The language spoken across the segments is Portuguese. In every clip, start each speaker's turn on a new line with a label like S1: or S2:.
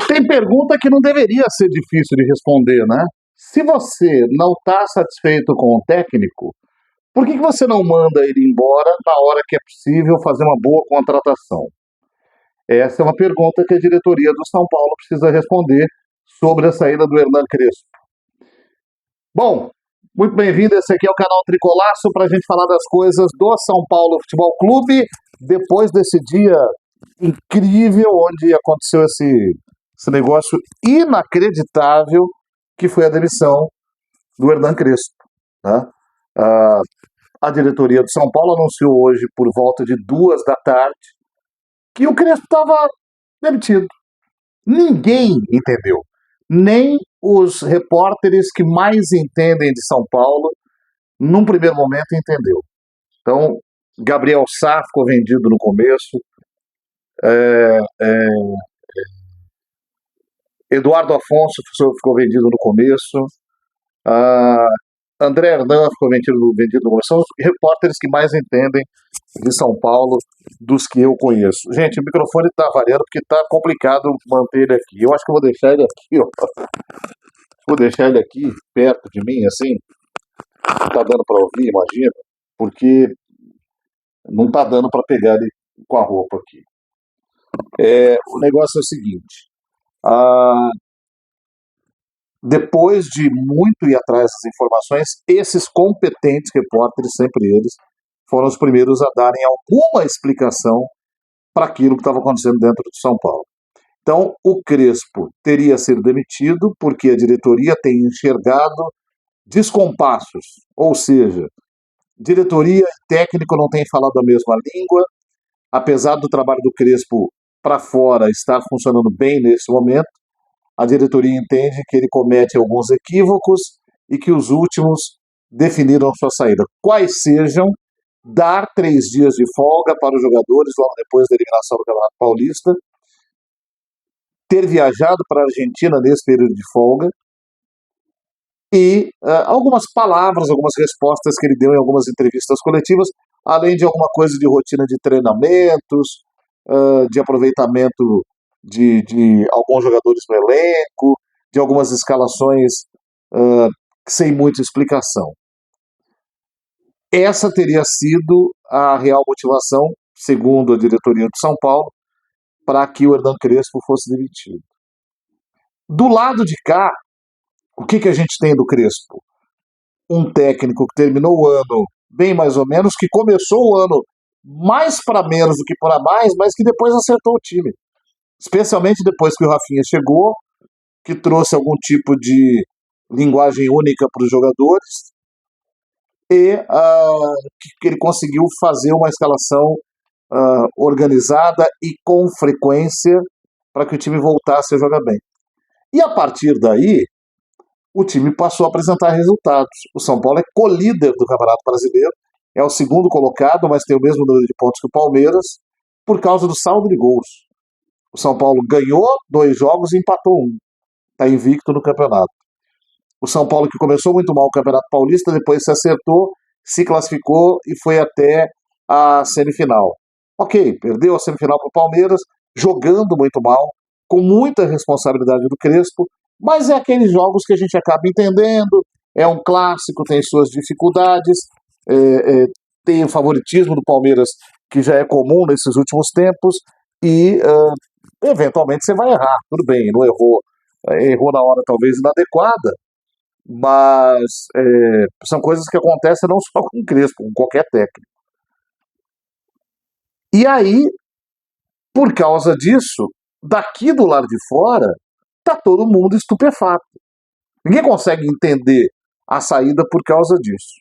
S1: Tem pergunta que não deveria ser difícil de responder, né? Se você não está satisfeito com o técnico, por que você não manda ele embora na hora que é possível fazer uma boa contratação? Essa é uma pergunta que a diretoria do São Paulo precisa responder sobre a saída do Hernan Crespo. Bom, muito bem-vindo. Esse aqui é o canal Tricolaço para a gente falar das coisas do São Paulo Futebol Clube depois desse dia incrível onde aconteceu esse negócio inacreditável que foi a demissão do Hernan Crespo. Né? A diretoria do São Paulo anunciou hoje por volta de 14h que o Crespo estava demitido. Ninguém entendeu. Nem os repórteres que mais entendem de São Paulo, num primeiro momento, entendeu. Então, Gabriel Sá ficou vendido no começo, Eduardo Afonso ficou vendido no começo, André Hernan ficou vendido no começo. São os repórteres que mais entendem de São Paulo dos que eu conheço. Gente, o microfone está variando porque está complicado manter ele aqui. Eu acho que eu vou deixar ele aqui, ó. Vou deixar ele aqui, perto de mim, assim. Não tá dando para ouvir, imagina, porque não tá dando para pegar ele com a roupa aqui. O negócio é o seguinte. Depois de muito ir atrás dessas informações, esses competentes repórteres, sempre eles, foram os primeiros a darem alguma explicação para aquilo que estava acontecendo dentro de São Paulo. Então, o Crespo teria sido demitido porque a diretoria tem enxergado descompassos, ou seja, diretoria e técnico não têm falado a mesma língua, apesar do trabalho do Crespo para fora estar funcionando bem nesse momento, a diretoria entende que ele comete alguns equívocos e que os últimos definiram sua saída. Quais sejam, dar 3 dias de folga para os jogadores logo depois da eliminação do Campeonato Paulista, ter viajado para a Argentina nesse período de folga e algumas palavras, algumas respostas que ele deu em algumas entrevistas coletivas, além de alguma coisa de rotina de treinamentos, de aproveitamento de alguns jogadores no elenco, de algumas escalações sem muita explicação. Essa teria sido a real motivação, segundo a diretoria de São Paulo, para que o Hernan Crespo fosse demitido. Do lado de cá, o que a gente tem do Crespo? Um técnico que terminou o ano bem mais ou menos, que começou o ano mais para menos do que para mais, mas que depois acertou o time. Especialmente depois que o Rafinha chegou, que trouxe algum tipo de linguagem única para os jogadores e que ele conseguiu fazer uma escalação organizada e com frequência para que o time voltasse a jogar bem. E a partir daí, o time passou a apresentar resultados. O São Paulo é co-líder do Campeonato Brasileiro, é o segundo colocado, mas tem o mesmo número de pontos que o Palmeiras, por causa do saldo de gols. O São Paulo ganhou 2 jogos e empatou 1. Está invicto no campeonato. O São Paulo, que começou muito mal o Campeonato Paulista, depois se acertou, se classificou e foi até a semifinal. Ok, perdeu a semifinal para o Palmeiras, jogando muito mal, com muita responsabilidade do Crespo, mas é aqueles jogos que a gente acaba entendendo, é um clássico, tem suas dificuldades, tem o favoritismo do Palmeiras, que já é comum nesses últimos tempos, e eventualmente você vai errar, tudo bem, não errou, errou na hora talvez inadequada, mas são coisas que acontecem não só com o Crespo, com qualquer técnico. E aí, por causa disso, daqui do lado de fora, está todo mundo estupefato. Ninguém consegue entender a saída por causa disso.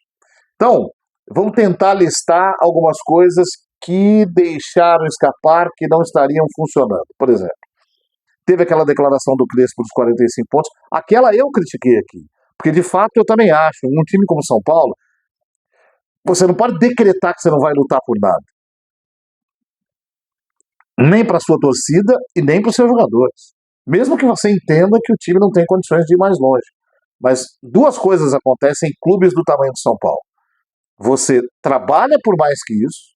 S1: Então, vamos tentar listar algumas coisas que deixaram escapar, que não estariam funcionando. Por exemplo, teve aquela declaração do Crespo dos 45 pontos, aquela eu critiquei aqui, porque de fato eu também acho, um time como São Paulo, você não pode decretar que você não vai lutar por nada. Nem para a sua torcida e nem para os seus jogadores. Mesmo que você entenda que o time não tem condições de ir mais longe. Mas 2 coisas acontecem em clubes do tamanho de São Paulo. Você trabalha por mais que isso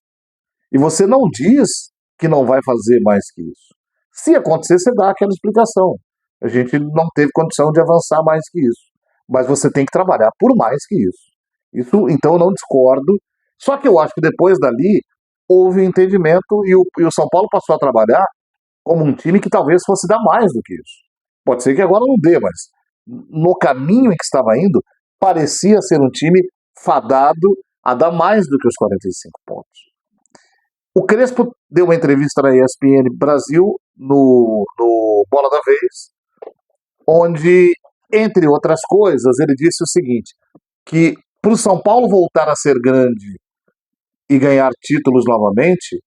S1: e você não diz que não vai fazer mais que isso. Se acontecer, você dá aquela explicação. A gente não teve condição de avançar mais que isso. Mas você tem que trabalhar por mais que isso. Isso, então, eu não discordo. Só que eu acho que depois dali houve entendimento e o São Paulo passou a trabalhar como um time que talvez fosse dar mais do que isso. Pode ser que agora não dê, mas no caminho em que estava indo, parecia ser um time fadado a dar mais do que os 45 pontos. O Crespo deu uma entrevista na ESPN Brasil, no Bola da Vez, onde, entre outras coisas, ele disse o seguinte, que para o São Paulo voltar a ser grande e ganhar títulos novamente,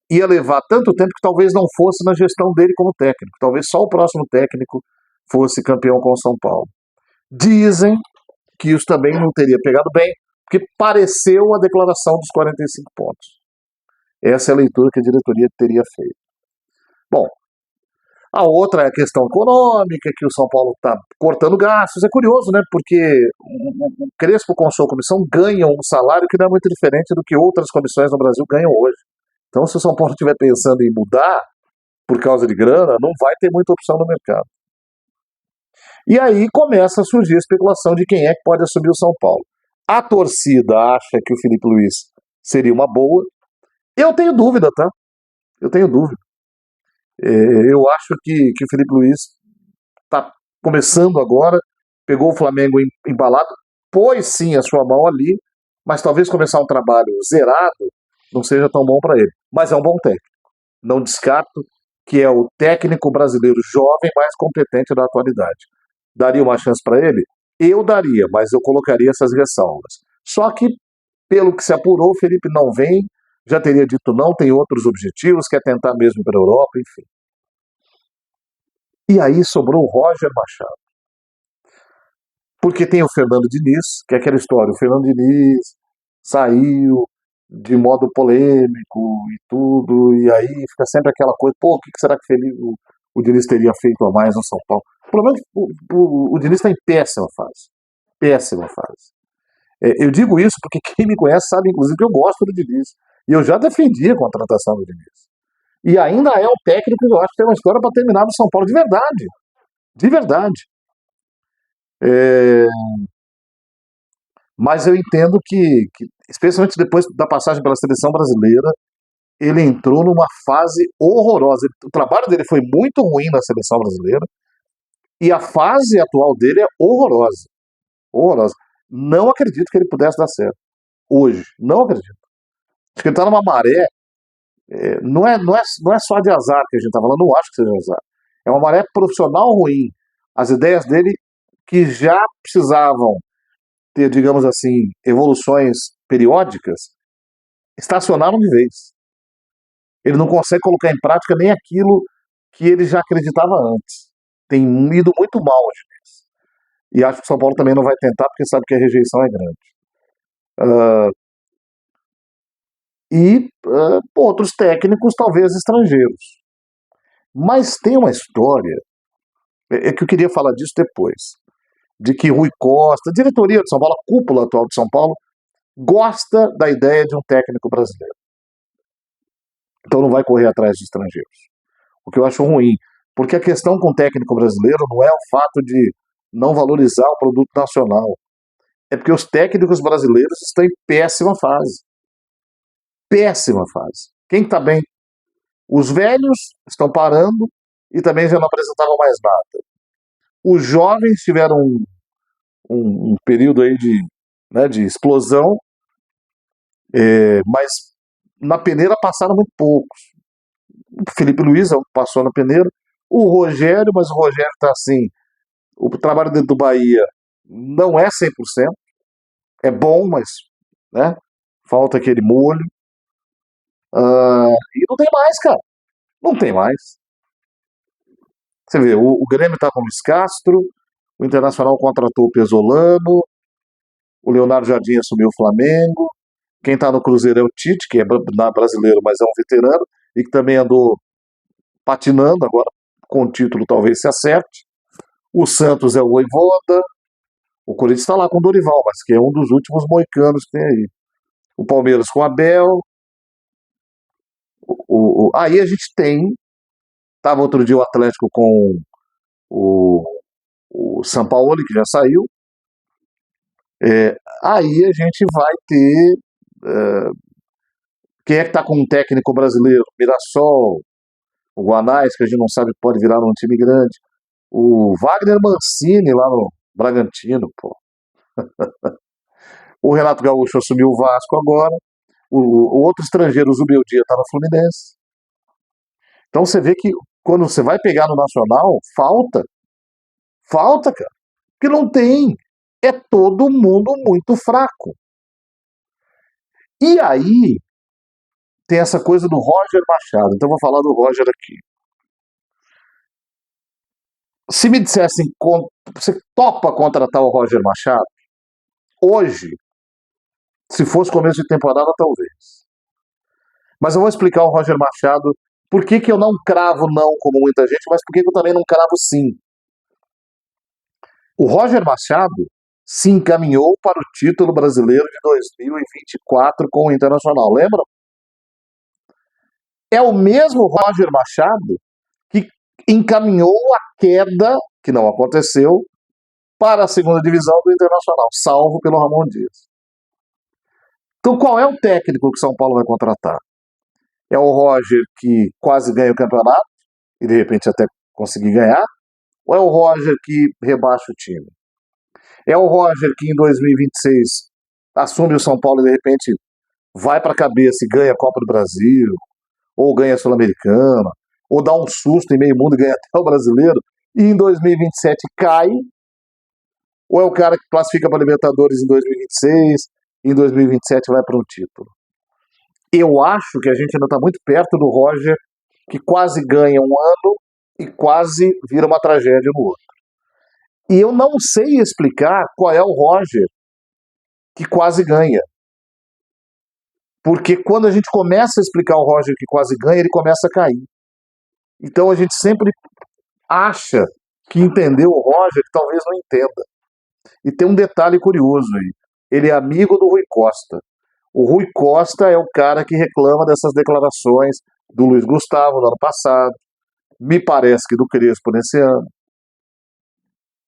S1: ia levar tanto tempo que talvez não fosse na gestão dele como técnico. Talvez só o próximo técnico fosse campeão com o São Paulo. Dizem que isso também não teria pegado bem, porque pareceu a declaração dos 45 pontos. Essa é a leitura que a diretoria teria feito. Bom, a outra é a questão econômica, que o São Paulo está cortando gastos. É curioso, né? Porque o Crespo com a sua comissão ganham um salário que não é muito diferente do que outras comissões no Brasil ganham hoje. Então, se o São Paulo estiver pensando em mudar por causa de grana, não vai ter muita opção no mercado. E aí começa a surgir a especulação de quem é que pode assumir o São Paulo. A torcida acha que o Felipe Luiz seria uma boa. Eu tenho dúvida, tá? Eu tenho dúvida. Eu acho que o Felipe Luiz está começando agora, pegou o Flamengo embalado, pôs sim a sua mão ali, mas talvez começar um trabalho zerado não seja tão bom para ele. Mas é um bom técnico. Não descarto que é o técnico brasileiro jovem mais competente da atualidade. Daria uma chance para ele? Eu daria, mas eu colocaria essas ressalvas. Só que, pelo que se apurou, o Felipe não vem, já teria dito não, tem outros objetivos, quer tentar mesmo para a Europa, enfim. E aí sobrou o Roger Machado. Porque tem o Fernando Diniz, que é aquela história, o Fernando Diniz saiu de modo polêmico e tudo, e aí fica sempre aquela coisa, pô, o que será que o Diniz teria feito a mais no São Paulo? O problema é que o Diniz está em péssima fase. Péssima fase. Eu digo isso porque quem me conhece sabe, inclusive, que eu gosto do Diniz. E eu já defendi a contratação do Diniz. E ainda é um técnico que eu acho que tem uma história para terminar no São Paulo de verdade. De verdade. Mas eu entendo que, especialmente depois da passagem pela seleção brasileira, ele entrou numa fase horrorosa. O trabalho dele foi muito ruim na seleção brasileira e a fase atual dele é horrorosa. Horrorosa. Não acredito que ele pudesse dar certo. Hoje. Não acredito. Acho que ele está numa maré. Não é só de azar que a gente está falando, não acho que seja azar. É uma maré profissional ruim. As ideias dele que já precisavam ter, digamos assim, evoluções periódicas, estacionaram de vez. Ele não consegue colocar em prática nem aquilo que ele já acreditava antes. Tem ido muito mal hoje. E acho que o São Paulo também não vai tentar, porque sabe que a rejeição é grande. Outros técnicos, talvez estrangeiros. Mas tem uma história, que eu queria falar disso depois, de que Rui Costa, a diretoria de São Paulo, a cúpula atual de São Paulo, gosta da ideia de um técnico brasileiro. Então não vai correr atrás de estrangeiros. O que eu acho ruim. Porque a questão com o técnico brasileiro não é o fato de não valorizar o produto nacional. É porque os técnicos brasileiros estão em péssima fase. Péssima fase. Quem está bem? Os velhos estão parando e também já não apresentavam mais nada. Os jovens tiveram um período aí de explosão, mas na peneira passaram muito poucos. O Felipe Luiz passou na peneira, o Rogério, mas o Rogério está assim, o trabalho dentro do Bahia não é 100%, é bom, mas né, falta aquele molho. E não tem mais, cara. Não tem mais. Você vê, o Grêmio está com o Luiz Castro, o Internacional contratou o Pesolano, o Leonardo Jardim assumiu o Flamengo, quem está no Cruzeiro é o Tite, que é brasileiro, mas é um veterano, e que também andou patinando, agora com o título talvez se acerte. O Santos é o Vojvoda, o Corinthians está lá com o Dorival, mas que é um dos últimos moicanos que tem aí. O Palmeiras com o Abel. Aí a gente tem Estava outro dia o Atlético com o, o Sampaoli, que já saiu. Aí a gente vai ter. Quem é que está com um técnico brasileiro? Mirassol, o Guanais, que a gente não sabe que pode virar num time grande. O Wagner Mancini lá no Bragantino, pô. O Renato Gaúcho assumiu o Vasco agora. O outro estrangeiro, o Zubeldia, está no Fluminense. Então você vê que quando você vai pegar no Nacional, falta, cara. Porque não tem. É todo mundo muito fraco. E aí tem essa coisa do Roger Machado. Então eu vou falar do Roger aqui. Se me dissessem, você topa contratar o Roger Machado? Hoje, se fosse começo de temporada, talvez. Mas eu vou explicar o Roger Machado, por que que eu não cravo não, como muita gente, mas por que que eu também não cravo sim. O Roger Machado se encaminhou para o título brasileiro de 2024 com o Internacional, lembra? É o mesmo Roger Machado que encaminhou a queda, que não aconteceu, para a segunda divisão do Internacional, salvo pelo Ramon Dias. Então qual é o técnico que São Paulo vai contratar? É o Roger que quase ganha o campeonato, e de repente até conseguir ganhar, ou é o Roger que rebaixa o time? É o Roger que em 2026 assume o São Paulo e de repente vai para a cabeça e ganha a Copa do Brasil, ou ganha a Sul-Americana, ou dá um susto em meio mundo e ganha até o Brasileiro, e em 2027 cai, ou é o cara que classifica para a Libertadores em 2026, e em 2027 vai para um título? Eu acho que a gente ainda está muito perto do Roger, que quase ganha um ano e quase vira uma tragédia no outro. E eu não sei explicar qual é o Roger que quase ganha. Porque quando a gente começa a explicar o Roger que quase ganha, ele começa a cair. Então a gente sempre acha que entendeu o Roger, que talvez não entenda. E tem um detalhe curioso aí. Ele é amigo do Rui Costa. O Rui Costa é o cara que reclama dessas declarações do Luiz Gustavo no ano passado, me parece que do Crespo nesse ano.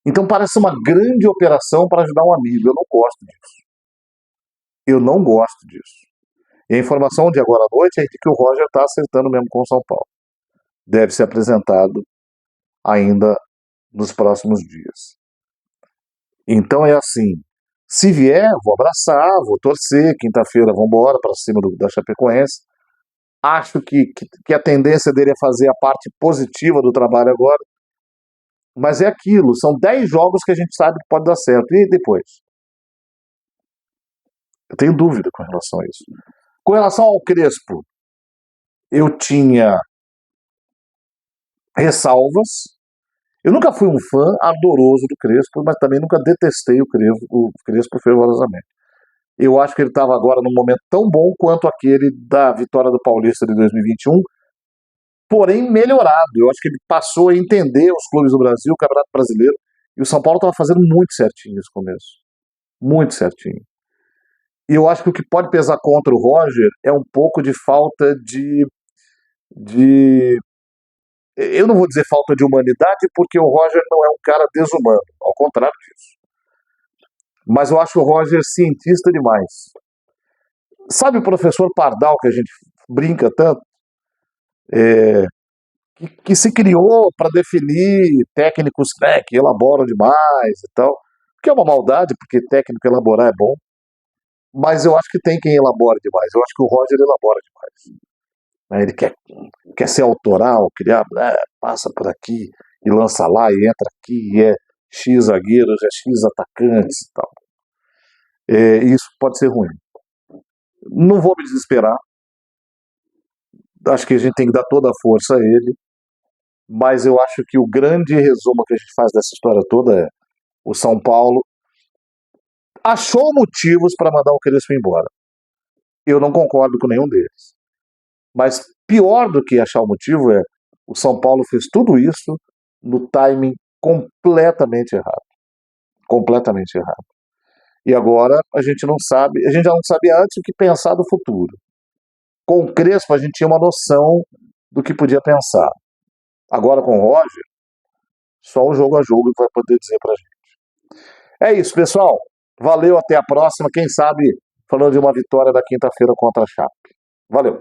S1: Então parece uma grande operação para ajudar um amigo. Eu não gosto disso. Eu não gosto disso. E a informação de agora à noite é de que o Roger está acertando mesmo com o São Paulo. Deve ser apresentado ainda nos próximos dias. Então é assim, se vier, vou abraçar, vou torcer, quinta-feira vamos embora para cima da Chapecoense. Acho que a tendência dele é fazer a parte positiva do trabalho agora, mas é aquilo, são 10 jogos que a gente sabe que pode dar certo. E depois? Eu tenho dúvida com relação a isso. Com relação ao Crespo, eu tinha ressalvas. Eu nunca fui um fã ardoroso do Crespo, mas também nunca detestei o Crespo fervorosamente. Eu acho que ele estava agora num momento tão bom quanto aquele da vitória do Paulista de 2021, porém melhorado. Eu acho que ele passou a entender os clubes do Brasil, o Campeonato Brasileiro, e o São Paulo estava fazendo muito certinho esse começo. Muito certinho. E eu acho que o que pode pesar contra o Roger é um pouco de falta de. Eu não vou dizer falta de humanidade, porque o Roger não é um cara desumano, ao contrário disso. Mas eu acho o Roger cientista demais. Sabe o professor Pardal, que a gente brinca tanto? Que se criou para definir técnicos, né, que elaboram demais e tal. Que é uma maldade, porque técnico elaborar é bom. Mas eu acho que tem quem elabora demais. Eu acho que o Roger elabora demais. Né? Ele quer ser autoral, criar, passa por aqui e lança lá e entra aqui, e é X zagueiros, é X atacantes e tal. Isso pode ser ruim. Não vou me desesperar. Acho que a gente tem que dar toda a força a ele. Mas eu acho que o grande resumo que a gente faz dessa história toda é: o São Paulo achou motivos para mandar o Crespo embora. Eu não concordo com nenhum deles. Mas pior do que achar o motivo é: o São Paulo fez tudo isso no timing completamente errado. Completamente errado. E agora a gente não sabe, a gente já não sabia antes o que pensar do futuro. Com o Crespo a gente tinha uma noção do que podia pensar. Agora com o Roger, só o jogo a jogo vai poder dizer pra gente. É isso, pessoal. Valeu, até a próxima. Quem sabe falando de uma vitória da quinta-feira contra a Chape. Valeu.